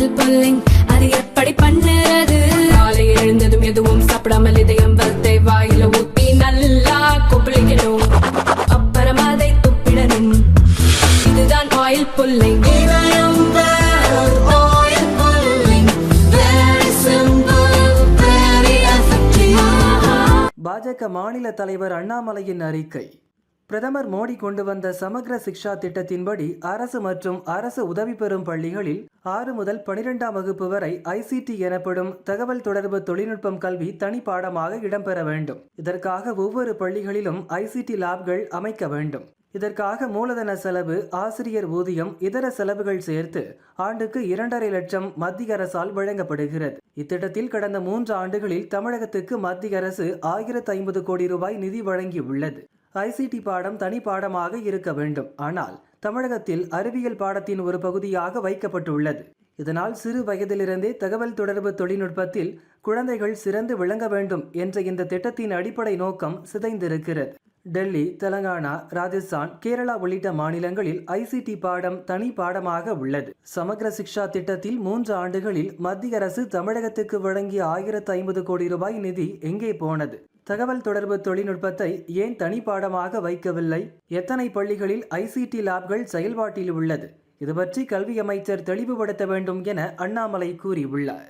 Oil pulling அது எப்படி பண்ணுறது? காலை எழுந்ததும் எதுவும் சாப்பிடாமல் இதயம் வளர்த்தை வாயில ஊத்தி நல்லா கொப்பளிக்கணும், அப்புறம் அதை துப்பிடணும். இதுதான் ஆயில் புல்லிங். பாஜக மாநில தலைவர் அண்ணாமலையின் அறிக்கை. பிரதமர் மோடி கொண்டு வந்த சமக்ர சிக்ஷா திட்டத்தின்படி அரசு மற்றும் அரசு உதவி பெறும் பள்ளிகளில் 6 முதல் 12ஆம் வகுப்பு வரை ICT எனப்படும் தகவல் தொடர்பு தொழில்நுட்பம் கல்வி தனி பாடமாக இடம்பெற வேண்டும். இதற்காக ஒவ்வொரு பள்ளிகளிலும் ICT லேப்கள் அமைக்க வேண்டும். இதற்காக மூலதன செலவு, ஆசிரியர் ஊதியம், இதர செலவுகள் சேர்த்து ஆண்டுக்கு 2.5 லட்சம் மத்திய அரசால் வழங்கப்படுகிறது. இத்திட்டத்தில் கடந்த 3 ஆண்டுகளில் தமிழகத்துக்கு மத்திய அரசு 1050 கோடி ரூபாய் நிதி வழங்கியுள்ளது. ICT பாடம் தனி பாடமாக இருக்க வேண்டும். ஆனால் தமிழகத்தில் அறிவியல் பாடத்தின் ஒரு பகுதியாக வைக்கப்பட்டுள்ளது. இதனால் சிறு வயதிலிருந்தே தகவல் தொடர்பு தொழில்நுட்பத்தில் குழந்தைகள் சிறந்து விளங்க வேண்டும் என்ற இந்த திட்டத்தின் அடிப்படை நோக்கம் சிதைந்திருக்கிறது. டெல்லி, தெலங்கானா, ராஜஸ்தான், கேரளா உள்ளிட்ட மாநிலங்களில் ICT பாடம் தனி பாடமாக உள்ளது. சமக்ர சிக்ஷா திட்டத்தில் 3 ஆண்டுகளில் மத்திய அரசு தமிழகத்துக்கு வழங்கிய 1050 கோடி ரூபாய் நிதி எங்கே போனது? தகவல் தொடர்பு தொழில்நுட்பத்தை ஏன் தனி பாடமாக வைக்கவில்லை? எத்தனை பள்ளிகளில் ICT லேப்கள் செயல்பாட்டில் உள்ளது? இது பற்றி கல்வி அமைச்சர் தெளிவுபடுத்த வேண்டும் என அண்ணாமலை கூறியுள்ளார்.